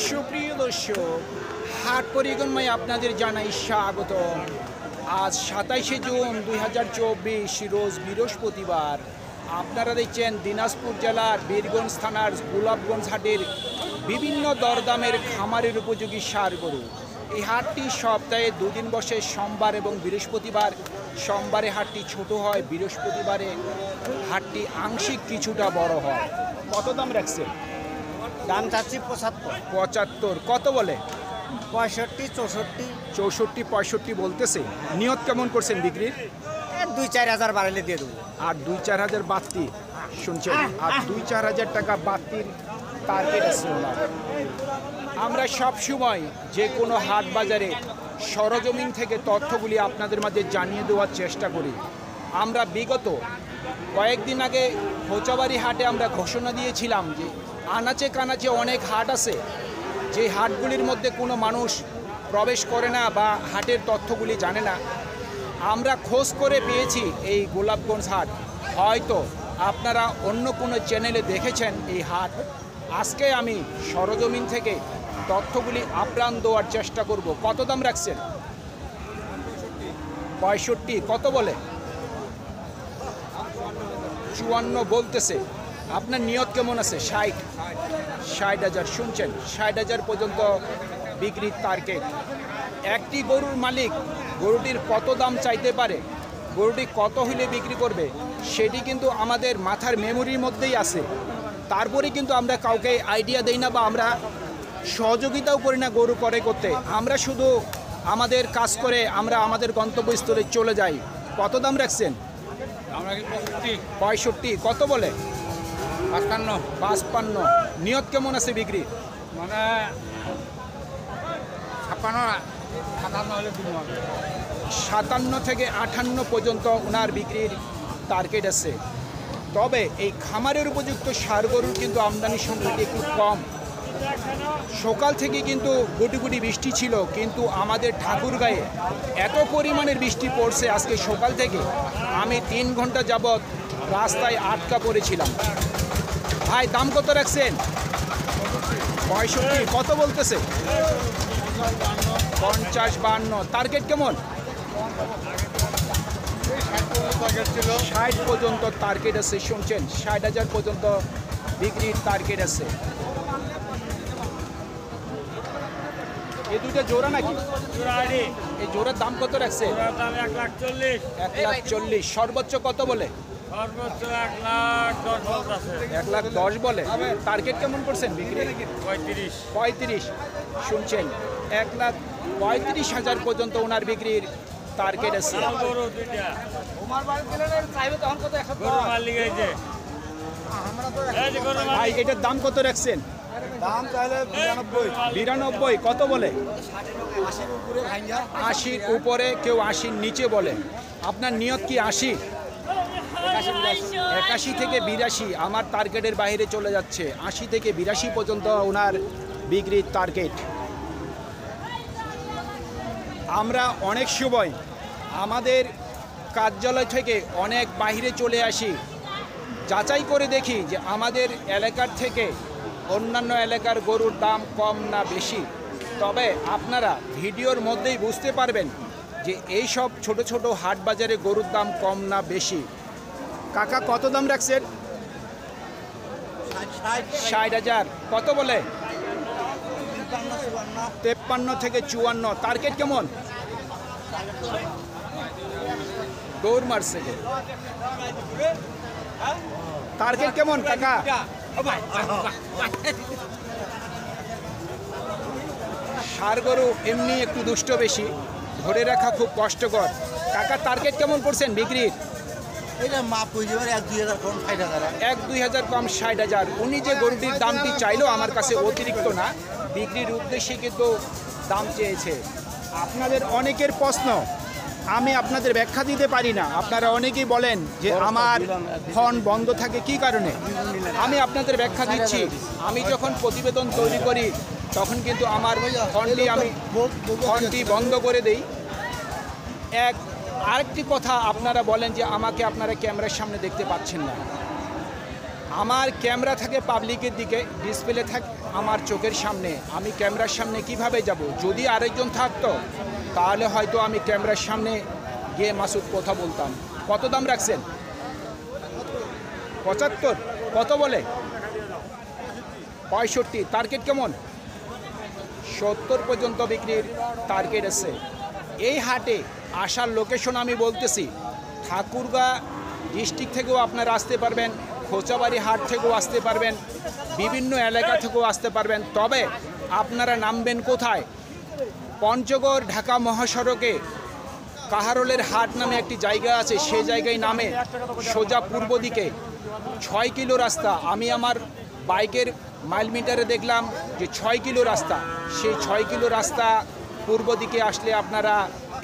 সুপ্রিয় দর্শক, হাট পরিক্রমায় আপনাদের জানাই স্বাগত। আজ 27শে জুন 2024 রোজ বৃহস্পতিবার। আপনারা দেখছেন দিনাজপুর জেলার বীরগঞ্জ থানার গোলাপগঞ্জ হাটের বিভিন্ন দরদামের খামারের উপযোগী ষাঁড় গরু। এই হাটটি সপ্তাহে দুদিন বসে, সোমবার এবং বৃহস্পতিবার। সোমবারে হাটটি ছোট হয়, বৃহস্পতিবারে হাটটি আংশিক কিছুটা বড় হয়। কত দাম রাখছেন? দাম চাচ্ছি 75। কত বলে? 65, 64। 64, 65 বলতেছে। নিয়ত কেমন করছেন বিক্রির? 2-4 হাজার বাড়াইলে দিয়ে দেবো। আর 2-4 হাজার বাড়তি শুনছেন, আর 2-4 হাজার টাকা বাড়তির টার্গেট আছে ওনার। আমরা সব সময় যে কোনো হাট বাজারে সরজমিন থেকে তথ্যগুলি আপনাদের মাঝে জানিয়ে দেওয়ার চেষ্টা করি। আমরা বিগত কয়েকদিন আগে হোচাবাড়ি হাটে আমরা ঘোষণা দিয়েছিলাম যে আনাচে কানাচে অনেক হাট আছে, যে হাটগুলির মধ্যে কোনো মানুষ প্রবেশ করে না বা হাটের তথ্যগুলি জানে না। আমরা খোঁজ করে পেয়েছি এই গোলাপগঞ্জ হাট। হয়তো আপনারা অন্য কোনো চ্যানেলে দেখেছেন এই হাট। আজকে আমি সরজমিন থেকে তথ্যগুলি আপ্রাণ দেওয়ার চেষ্টা করব। কত দাম রাখছেন? 65। কত বলে? 54 বলতেছে। আপনার নিয়ত কেমন আছে? 60 হাজার শুনছেন, 60 হাজার পর্যন্ত বিক্রির টার্গেট। একটি গরুর মালিক গরুটির কত দাম চাইতে পারে, গরুটি কত হলে বিক্রি করবে, সেটি কিন্তু আমাদের মাথার মেমোরির মধ্যেই আছে। তারপরে কিন্তু আমরা কাউকে আইডিয়া দেই না বা আমরা সহযোগিতাও করি না গরু করে করতে। আমরা শুধু আমাদের কাজ করে আমরা আমাদের গন্তব্যস্থলে চলে যাই। কত দাম রাখছেন? 65। কত বলে? 55। নিয়ত কেমন আছে বিক্রি? মানে 57 থেকে 58 পর্যন্ত ওনার বিক্রির টার্গেট আছে। তবে এই খামারের উপযুক্ত ষাঁড় গরুর কিন্তু আমদানি সংখ্যাটি একটু কম। সকাল থেকে কিন্তু গুটি গুটি বৃষ্টি ছিল, কিন্তু আমাদের ঠাকুরগাঁয়ে এত পরিমাণের বৃষ্টি পড়ছে আজকে সকাল থেকে, আমি 3 ঘন্টা যাবৎ রাস্তায় আটকা পড়েছিলাম। ভাই দাম কত রাখছেন? 65। কত বলতেছে? 50-52। টার্গেট কেমন? 60 পর্যন্ত টার্গেট আছে শুনছেন, 60 হাজার পর্যন্ত বিক্রির টার্গেট আছে। এই দুইটা জোড়া নাকি? এই জোড়ার দাম কত রাখছে? 1,40,000। সর্বোচ্চ কত বলে? 1,10,000 বলে। টার্গেট কেমন করছেন বিক্রি? 35। শুনছেন, 1,35,000 পর্যন্ত ওনার বিক্রির টার্গেট আছে। ভাই এটার দাম কত রাখছেন? দাম চাইলে 92। কত বলে? 80 উপরে, কেউ 80 নিচে বলে। আপনার নিয়ত কি 80? 81 থেকে 82 আমার টার্গেটের বাইরে চলে যাচ্ছে। 80 থেকে 82 পর্যন্ত ওনার বিক্রির টার্গেট। আমরা অনেক সময় আমাদের কার্যালয় থেকে অনেক বাইরে চলে আসি, যাচাই করে দেখি যে আমাদের এলাকার থেকে অন্যান্য এলাকার গরুর দাম কম না বেশি। তবে আপনারা ভিডিওর মধ্যেই বুঝতে পারবেন যে এই সব ছোট ছোট হাট বাজারে গরুর দাম কম না বেশি। কাকা কত দাম রাখছেন? 60 হাজার। কত বলে? 53 থেকে 54। টার্গেট কেমন? দৌড় মারছে। টার্গেট কেমন কাকা? ষাঁড় গরু এমনি একটু দুষ্ট বেশি, ধরে রাখা খুব কষ্টকর। কাকা টার্গেট কেমন করছেন বিক্রির? 1-2 হাজার কম, 60 হাজার। উনি যে গরুটির দামটি চাইলো আমার কাছে অতিরিক্ত না, বিক্রির উদ্দেশ্যে কিন্তু দাম চেয়েছে। আপনাদের অনেকের প্রশ্ন, আমি আপনাদের ব্যাখ্যা দিতে পারি না। আপনারা অনেকেই বলেন যে আমার ফোন বন্ধ থাকে কি কারণে। আমি আপনাদের ব্যাখ্যা দিচ্ছি। আমি যখন প্রতিবেদন তৈরি করি তখন কিন্তু আমার ফোনটি বন্ধ করে দেই। আরেকটি কথা, আপনারা বলেন যে আমাকে আপনারা ক্যামেরার সামনে দেখতে পাচ্ছেন না। আমার ক্যামেরা থাকে পাবলিকের দিকে, ডিসপ্লে আমার চোখের সামনে, আমি ক্যামেরার সামনে কিভাবে যাব? যদি আরেকজন থাকতো তাহলে হয়তো আমি ক্যামেরার সামনে গিয়ে মাসুদ কথা বলতাম। কত দাম রাখছেন? 75। কত বলে? 65। টার্গেট কেমন? 70 পর্যন্ত বিক্রির টার্গেট আছে। এই হাটে আসার লোকেশন আমি বলতেছি, ঠাকুরগাঁ ডিস্ট্রিক্ট থেকেও আপনারা আসতে পারবেন, খোঁচাবাড়ি হাট থেকেও আসতে পারবেন, বিভিন্ন এলাকা থেকেও আসতে পারবেন। তবে আপনারা নামবেন কোথায়? পঞ্চগড় ঢাকা মহাসড়কে কাহারোলের হাট নামে একটি জায়গা আছে, সেই জায়গায় নামে সোজা পূর্ব দিকে 6 কিলো রাস্তা। আমি আমার বাইকের মাইল মিটারে দেখলাম যে 6 কিলো রাস্তা। সেই 6 কিলো রাস্তা পূর্ব দিকে আসলে আপনারা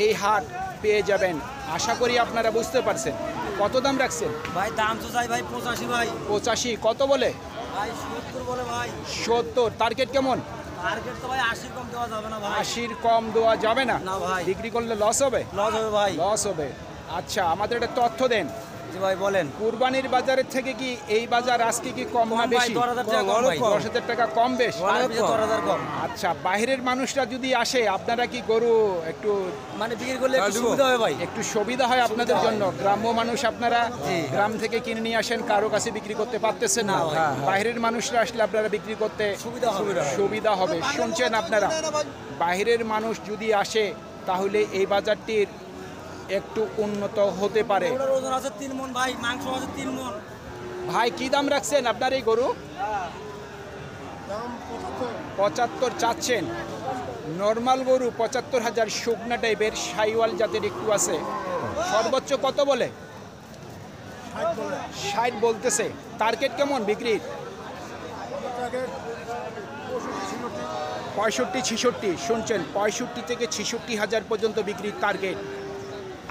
এই হাট পেয়ে যাবেন। আশা করি আপনারা বুঝতে পারছেন। কত দাম রাখছেন? ভাই দাম তো চাই ভাই 85 ভাই। 85। কত বলে? ভাই 70 বলে ভাই। 70। টার্গেট কেমন? টার্গেট তো ভাই 80 কম দেওয়া যাবে না ভাই। 80-র কম দেওয়া যাবে না? না ভাই। বিক্রি করলে লস হবে? লস হবে ভাই। লস হবে। আচ্ছা, আমাদের একটা তথ্য দেন। জি ভাই বলেন। কুরবানির বাজারের থেকে কি এই বাজার আজকে কি কম না বেশি? 10,000 টাকা কম ভাই। 10,000 টাকা কম বেশ? 10,000 কম। আচ্ছা, বাইরের মানুষরা যদি আসে আপনারা কি গরু একটু মানে বিক্রি করলে একটু সুবিধা হবে ভাই। একটু সুবিধা হয় আপনাদের জন্য? গ্রাম্য মানুষ আপনারা গ্রাম থেকে কিনে নিয়ে আসেন, কারো কাছে বিক্রি করতে পারতেছেন না। বাইরের মানুষরা আসলে আপনারা বিক্রি করতে সুবিধা হবে। শুনছেন আপনারা, বাইরের মানুষ যদি আসে তাহলে এই বাজারটির একটু উন্নত হতে পারে। ওজন আছে 3 মণ ভাই, মাংস আছে 3 মণ। ভাই কি দাম রাখছেন আপনার এই গরু? 75 চাচ্ছেন। নর্মাল গরু 75,000, শুকনা টাইপের সাইওয়াল জাতের একটু আছে। সর্বোচ্চ কত বলে? 60 বলতেছে। টার্গেট কেমন বিক্রির? 65-66। শুনছেন, 65 থেকে 66,000 পর্যন্ত বিক্রির টার্গেট।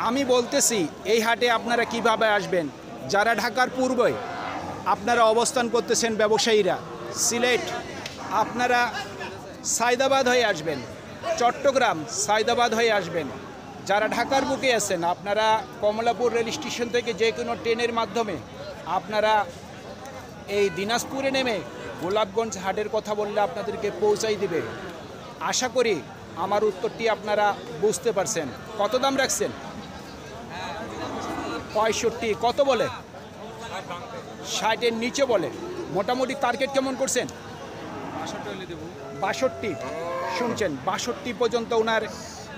আমি বলতেছি এই হাটে আপনারা কিভাবে আসবেন? যারা ঢাকার পূর্বে আপনারা অবস্থান করতেছেন, ব্যবসায়ীরা সিলেট, আপনারা সায়দাবাদ হয়ে আসবেন, চট্টগ্রাম সায়দাবাদ হয়ে আসবেন। যারা ঢাকার বুকে আছেন আপনারা কমলাপুর রেল স্টেশন থেকে যে কোনো ট্রেনের মাধ্যমে আপনারা এই দিনাজপুরে নেমে গোলাপগঞ্জ হাটের কথা বললে আপনাদেরকে পৌঁছাই দিবে। আশা করি আমার উত্তরটি আপনারা বুঝতে পারছেন। কত দাম রাখছেন? 65। কত বলে? 60-এর নিচে বলে। মোটামুটি টার্গেট কেমন করছেন? 62। শুনছেন, 62 পর্যন্ত ওনার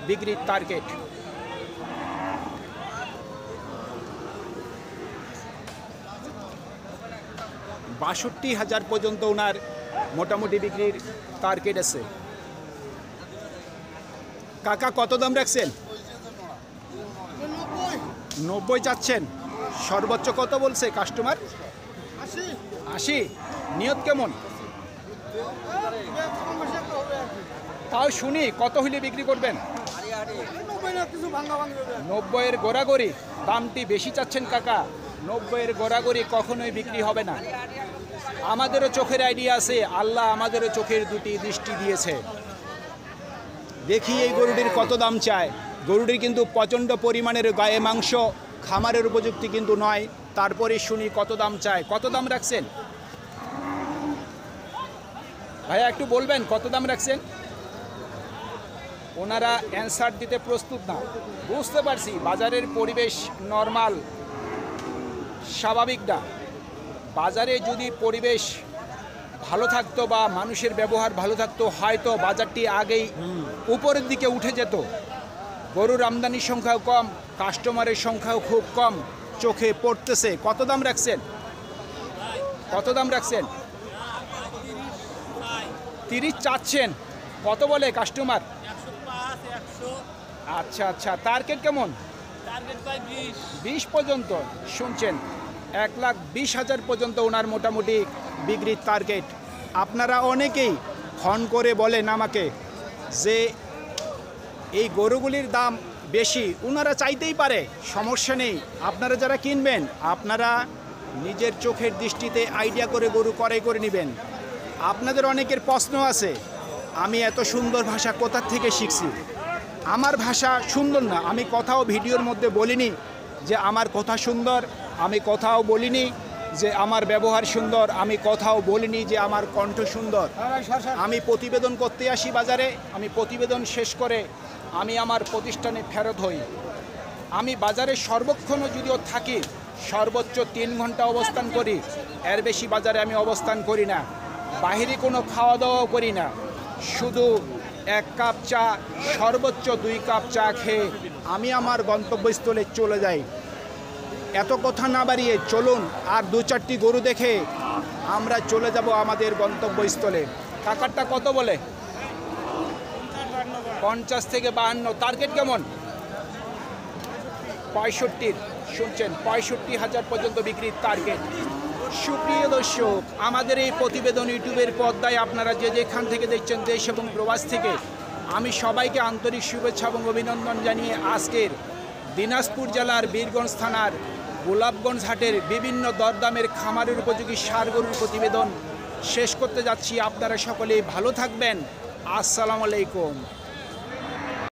বিক্রির টার্গেট। $62,000 পর্যন্ত ওনার মোটামুটি বিক্রির টার্গেট আছে। কাকা কত দাম রাখছেন? 90 চাচ্ছেন। সর্বোচ্চ কত বলছে কাস্টমার? 80। নিয়ত কেমন? তাও শুনি, কত হইলে বিক্রি করবেন? 90-এর গোড়াগড়ি। দামটি বেশি চাচ্ছেন কাকা। 90-এর গোড়াগড়ি কখনোই বিক্রি হবে না। আমাদেরও চোখের আইডিয়া আছে, আল্লাহ আমাদেরও চোখের দুটি দৃষ্টি দিয়েছে। দেখি এই গরুটির কত দাম চায়। গরুটির কিন্তু প্রচণ্ড পরিমাণের গায়ে মাংস, খামারের উপযুক্তি কিন্তু নয়। তারপরে শুনি কত দাম চায়। কত দাম রাখছেন ভাইয়া? একটু বলবেন কত দাম রাখছেন? ওনারা অ্যান্সার দিতে প্রস্তুত না। বুঝতে পারছি বাজারের পরিবেশ নর্মাল, স্বাভাবিক না। বাজারে যদি পরিবেশ ভালো থাকতো বা মানুষের ব্যবহার ভালো থাকতো, হয়তো বাজারটি আগেই উপরের দিকে উঠে যেত। গরুর আমদানির সংখ্যাও কম, কাস্টমারের সংখ্যাও খুব কম চোখে পড়তেছে। কত দাম রাখছেন? কত দাম রাখছেন? 30 চাচ্ছেন। কত বলে কাস্টমার? 105। আচ্ছা আচ্ছা, টার্গেট কেমন? 20 পর্যন্ত। শুনছেন, 1,20,000 পর্যন্ত ওনার মোটামুটি বিক্রির টার্গেট। আপনারা অনেকেই ফোন করে বলেন আমাকে যে এই গরুগুলির দাম বেশি। ওনারা চাইতেই পারে, সমস্যা নেই। আপনারা যারা কিনবেন আপনারা নিজের চোখের দৃষ্টিতে আইডিয়া করে গরু ক্রয় করে নেবেন। আপনাদের অনেকের প্রশ্ন আছে, আমি এত সুন্দর ভাষা কোথা থেকে শিখছি? আমার ভাষা সুন্দর না। আমি কোথাও ভিডিওর মধ্যে বলিনি যে আমার কথা সুন্দর। আমি কোথাও বলিনি যে আমার ব্যবহার সুন্দর, আমি কথাও বলিনি যে আমার কণ্ঠ সুন্দর। আমি প্রতিবেদন করতে আসি বাজারে, আমি প্রতিবেদন শেষ করে আমি আমার প্রতিষ্ঠানে ফেরত হই। আমি বাজারে সর্বক্ষণও যদিও থাকি, সর্বোচ্চ 3 ঘন্টা অবস্থান করি, এর বেশি বাজারে আমি অবস্থান করি না। বাহিরে কোনো খাওয়া দাওয়াও করি না, শুধু 1 কাপ চা, সর্বোচ্চ 2 কাপ চা খেয়ে আমি আমার গন্তব্যস্থলে চলে যাই। এত কথা না বাড়িয়ে চলুন আর 2-4টি গরু দেখে আমরা চলে যাব আমাদের গন্তব্যস্থলে। কাকারটা কত বলে? 50 থেকে 52। টার্গেট কেমন? 65। শুনছেন, 65,000 পর্যন্ত বিক্রির টার্গেট। সুপ্রিয় দর্শক, আমাদের এই প্রতিবেদন ইউটিউবের পর্দায় আপনারা যে যেখান থেকে দেখছেন, দেশ এবং প্রবাস থেকে, আমি সবাইকে আন্তরিক শুভেচ্ছা এবং অভিনন্দন জানিয়ে আজকের দিনাজপুর জেলার বীরগঞ্জ থানার গোলাপগঞ্জ হাটের বিভিন্ন দরদামের খামারের উপযোগী ষাঁড় গরুর প্রতিবেদন শেষ করতে যাচ্ছি। আপনারা সকলেই ভালো থাকবেন। আসসালামু আলাইকুম।